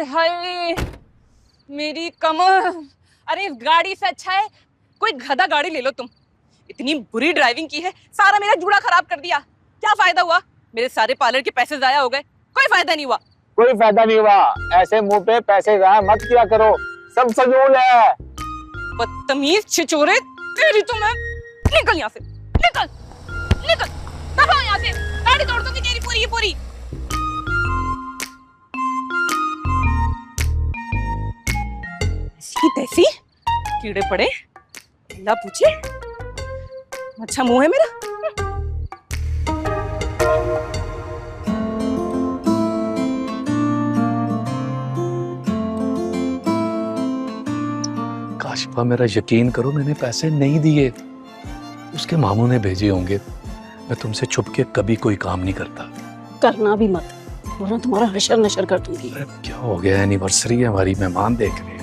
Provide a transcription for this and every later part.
हाय हाय मेरी कमर। अरे इस गाड़ी से अच्छा है कोई गधा गाड़ी ले लो तुम। इतनी बुरी ड्राइविंग की है, सारा मेरा जूड़ा खराब कर दिया। क्या फायदा हुआ? मेरे सारे पार्लर के पैसे जाया हो गए, कोई फायदा नहीं हुआ। कोई फायदा नहीं हुआ। ऐसे मुंह पे पैसे जाया मत किया करो, सब फजूल है। बदतमीज छिचोरे, तेरी तो मैं। निकल यहाँ से, निकल निकल, दफा यहाँ से। गाड़ी तोड़ दूंगी तेरी पूरी की पूरी। ऐसी तैसी कीड़े पड़े, अल्लाह पूछे। अच्छा मुंह है मेरा। काशिफा मेरा यकीन करो, मैंने पैसे नहीं दिए, उसके मामू ने भेजे होंगे। मैं तुमसे छुप के कभी कोई काम नहीं करता। करना भी मत, वरना तुम्हारा हशर नशर कर दूंगी। अरे क्या हो गया, एनिवर्सरी है हमारी, मेहमान देख रहे हैं।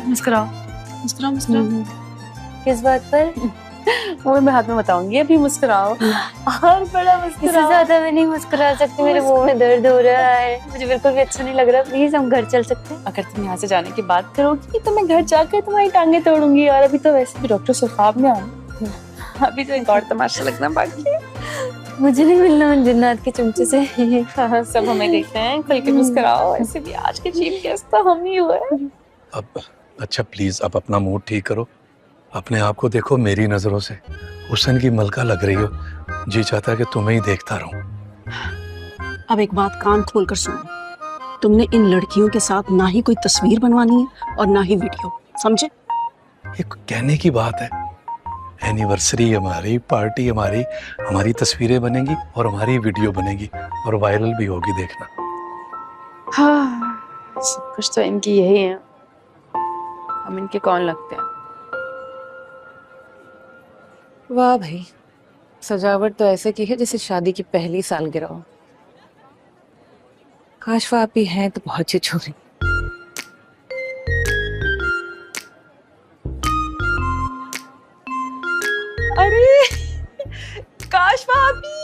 मुस्कुराओ मुस्कुराओ मुस्कुराओ। किस बात पर? वो मैं हाथ में बताऊंगी, अभी मुस्कुराओ और बड़ा इससे मुस्कुराओ। ज्यादा मैं नहीं मुस्कुरा सकती, मेरे मुंह में दर्द हो रहा है, मुझे बिल्कुल भी अच्छा नहीं लग रहा। प्लीज हम घर चल सकते हैं? अगर तुम यहाँ से जाने की बात करोगी तो मैं घर जाकर तुम्हारी टांगे तोड़ूंगी। और अभी तो वैसे भी डॉक्टर सुल्तान ने आना, अभी तो एक और तमाशा लगना बाकी है। मुझे नहीं मिलना उन जिन्नात के चमचे से। हाँ, सब हमें देखते हैं, खुल के मुस्कुराओ। ऐसे भी आज के चीफ गेस्ट तो हम ही हुए। अब अच्छा प्लीज अब अपना मूड ठीक करो, अपने आप को देखो मेरी नजरों से। हुस्न की मलका लग रही हो, जी चाहता है कि तुम्हें ही देखता रहूं। अब एक बात कान खोल कर सुनो, तुमने इन लड़कियों के साथ ना ही कोई तस्वीर बनवानी है और ना ही वीडियो, समझे? ये कहने की बात है, एनिवर्सरी हमारी, पार्टी हमारी, हमारी तस्वीरें बनेंगी और हमारी वीडियो बनेगी और वायरल भी होगी, देखना। हाँ, सब कुछ तो इनकी यही है, हम इनके कौन लगते हैं। वाह भाई, सजावट तो ऐसे की है जैसे शादी की पहली सालगिरह हो। काश आप ही हैं तो बहुत छिछोरी। अरे काश भाभी।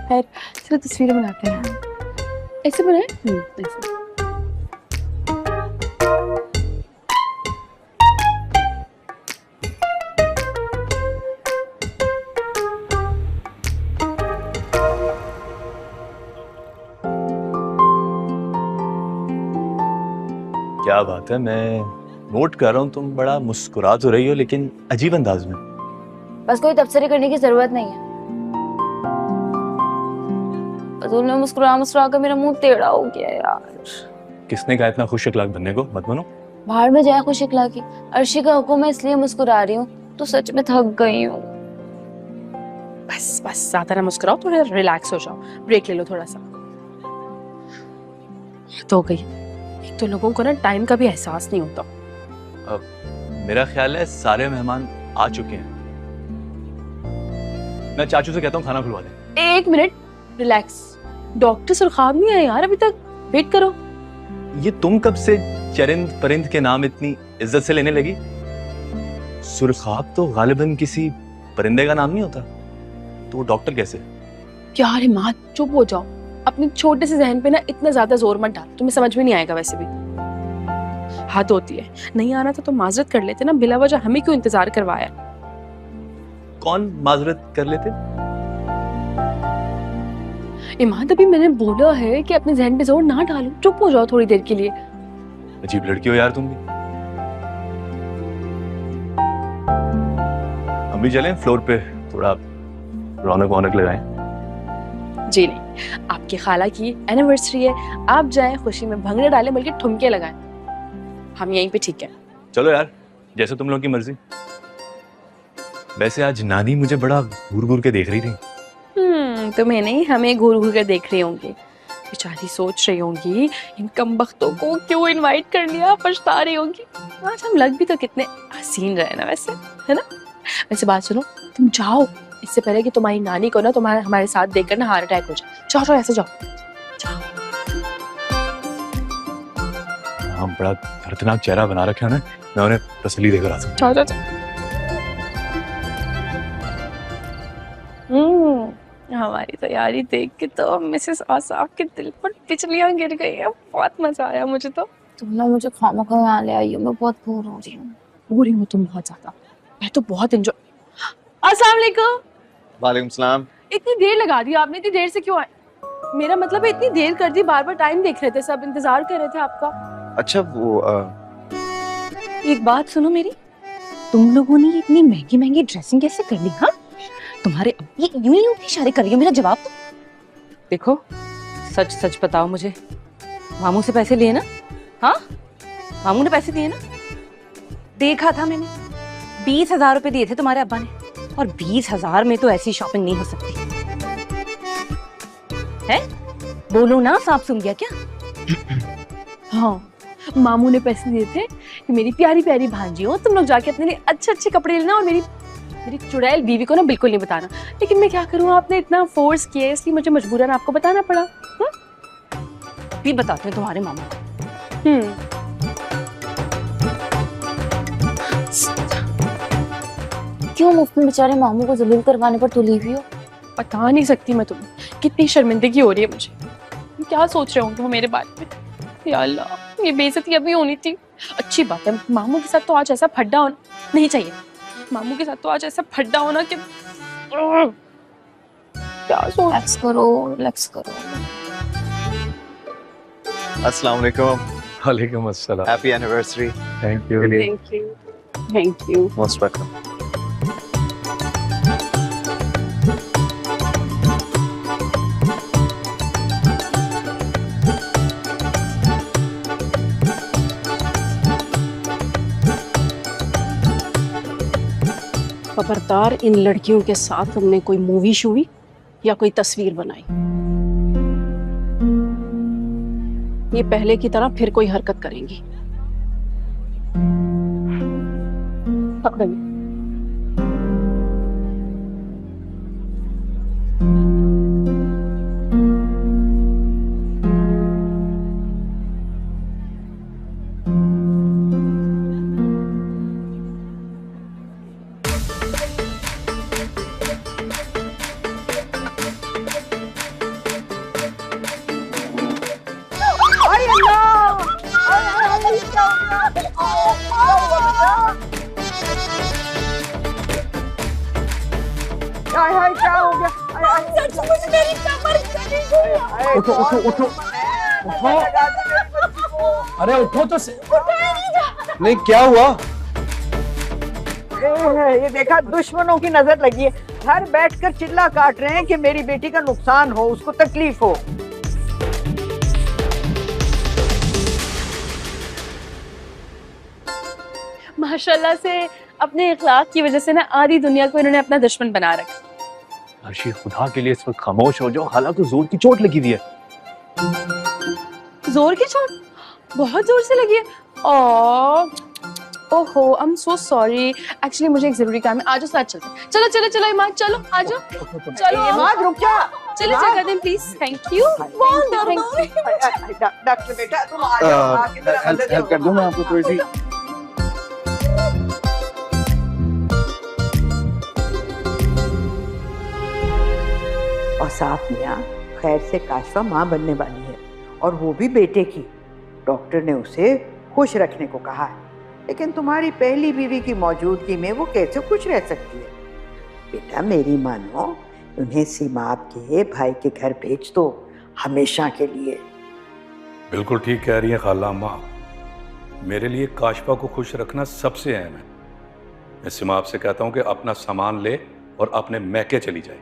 खैर चलो तस्वीरें बनाते हैं। ऐसे बनाए? ऐसे। क्या बात है, मैं नोट कर रहा हूँ तुम बड़ा मुस्कुरा तो रही हो लेकिन अजीब अंदाज में। बस कोई तबसरे करने की जरूरत नहीं है। फजूल में मुस्कुरा मुस्कुरा कर मेरा मुंह टेढ़ा हो गया यार। किसने कहा इतना खुश अखलाक बनने को, मत बनो। बाहर में जाए खुश इखलाकी, अर्शी का हुक्म है इसलिए मुस्कुरा रही हूँ, तो सच में थक गई हूँ। बस बस ज्यादा ना मुस्कुराओ, थोड़ा रिलैक्स हो जाओ, ब्रेक ले लो थोड़ा सा। तो गई, एक तो लोगों को ना टाइम का भी एहसास नहीं होता। मेरा ख्याल है सारे मेहमान आ चुके हैं। मैं चाचू से कहता हूँ खाना खुलवा दे। एक मिनट, रिलैक्स। डॉक्टर सुरखाब नहीं आए यार अभी तक, वेट करो। ये तुम कब से चरिंद परिंद के नाम इतनी इज्जत से लेने लगी? सुरखाब तो गालिबन किसी परिंदे का नाम नहीं होता, तो वो डॉक्टर कैसे? यार माँ चुप हो जाओ, अपने छोटे से जहन पे ना इतना ज्यादा जोर मत डालो, तुम्हें समझ में नहीं आएगा। वैसे भी हद होती है, नहीं आना तो माजरत कर लेते ना, बिला वजह हमें क्यों इंतजार करवाया? कौन माजरत कर लेते? इमाद अभी मैंने बोला है कि अपने जहन पे जोर ना डालो, चुप हो जाओ थोड़ी देर के लिए। अजीब लड़की हो यार तुम भी। हम भी चलें फ्लोर पे, थोड़ा रौनक वौनक लगाएं। जी नहीं, आपकी खाला की एनिवर्सरी है, आप जाएं खुशी में भंगड़े डालें बल्कि ठुमके लगाएं, हम यहीं पे ठीक है। चलो यार, जैसे तुम लोग की मर्जी। वैसे आज नानी मुझे बड़ा घूर घूर के देख रही थी। तुम्हें नहीं, हमें घूर घूर कर देख रही होंगी। बेचारी सोच रही होंगी इन कमबख्तों को क्यों इनवाइट कर लिया, पछता रही होंगी। आज हम लग भी तो कितने हसीन रहे ना वैसे, है ना? वैसे बात सुनो, तुम जाओ इससे पहले कि तुम्हारी नानी को ना तुम्हारे हमारे साथ देखकर ना हार्ट अटैक हो जाए। जाओ जाओ, ऐसे जाओ जाओ। यहाँ बड़ा दर्दनाक चेहरा बना रखा है ना, मैं उन्हें तसल्ली देकर आ सकता जाओ जाओ। हमारी तैयारी देख के तो मिसेस आसाफ के दिल पर बिजलियां गिर गई है। बहुत मजा आया मुझे तो। तुम ना मुझे खामखा यहाँ ले आई हो, मैं बहुत बोर हो रही हूँ। हो रही हूँ तुम बहुत ज्यादा। मैं तो बहुत एंजॉय। अस्सलाम वालेकुम। वालेकुम सलाम। इतनी देर लगा दी आपने, इतनी देर से क्यों आए? मेरा मतलब है इतनी देर कर दी, बार बार टाइम देख रहे थे, सब इंतजार कर रहे थे आपका। अच्छा वो एक बात सुनो मेरी, तुम लोगों ने इतनी महंगी महंगी ड्रेसिंग कैसे कर ली? हाँ, तुम्हारे ये यूं ही इशारे कर रही हो, मेरा जवाब दो। देखो सच सच बताओ मुझे, मामू से पैसे लिए ना? हाँ, मामू ने पैसे दिए ना? देखा था मैंने, 20,000 रुपए दिए थे तुम्हारे अब्बा ने, और 20,000 में तो ऐसी शॉपिंग नहीं हो सकती है। बोलो ना, सांप सुन गया क्या? हाँ, मामू ने पैसे दिए थे कि मेरी प्यारी प्यारी भांजी हो, तुम लोग जाके अपने लिए अच्छे अच्छे कपड़े लेना और मेरी चुड़ैल बीवी को ना बिल्कुल नहीं बताना। लेकिन मैं क्या करूँ, आपने इतना फोर्स किया इसलिए मुझे मजबूरन आपको बताना पड़ा। फिर बताते हैं तुम्हारे मामू को। क्यों मुफ्त में बेचारे मामू को जलील करवाने पर तुली हुई हो? बता नहीं सकती मैं तुम्हें, कितनी शर्मिंदगी हो रही है मुझे। क्या सोच रहे होंगे वो मेरे बारे में? या अल्लाह, ये बेइज्जती अभी होनी थी। अच्छी बात है, मामू के साथ तो आज ऐसा फड्डा होना नहीं चाहिए। मामू के साथ तो आज ऐसा फड्डा होना कि क्या सोच। रिलैक्स करो, रिलैक्स करो। अस्सलाम वालेकुम। वालेकुम अस्सलाम। Happy anniversary. Thank you. Thank you, thank you. Most welcome. खबरदार इन लड़कियों के साथ तुमने कोई मूवी शूवी या कोई तस्वीर बनाई, ये पहले की तरह फिर कोई हरकत करेंगी। पकड़िए। उठो उठो उठो उठो। अरे उठो तो नहीं, क्या हुआ? ये देखा, दुश्मनों की नजर लगी है। घर बैठकर चिल्ला काट रहे हैं कि मेरी बेटी का नुकसान हो, उसको तकलीफ हो। माशाल्लाह से अपने इखलाक की वजह से ना आधी दुनिया को इन्होंने अपना दुश्मन बना रखा। अर्शी, खुदा के लिए इस वक्त खामोश हो जाओ, हालांकि जोर की चोट लगी हुई है। जोर की चोट? बहुत जोर से लगी है? ओहो, I am so sorry. Actually मुझे एक जरूरी काम है, आज साथ चलते हैं। चलो चलो चलो इमाद, चलो आ जाओ। चलो इमाद रुक जा। चलो जगह दें प्लीज। Thank you. डॉक्टर बेटा तुम आ जाओ, आके मेरा मदद हेल्प कर दूं मैं आपको थोड़ी सी? और साफ मियाँ, खैर से काशफा माँ बनने वाली है, और वो भी बेटे की। डॉक्टर ने उसे खुश रखने को कहा है, लेकिन तुम्हारी पहली बीवी की मौजूदगी में वो कैसे खुश रह सकती है? बेटा मेरी मानो, उन्हें सीमा आपके भाई के घर भेज दो, हमेशा के लिए। बिल्कुल ठीक कह रही है खाला अम्मा, मेरे लिए काशफा को खुश रखना सबसे अहम है। मैं सीमा आपसे कहता हूँ कि अपना सामान ले और अपने मैके चली जाए।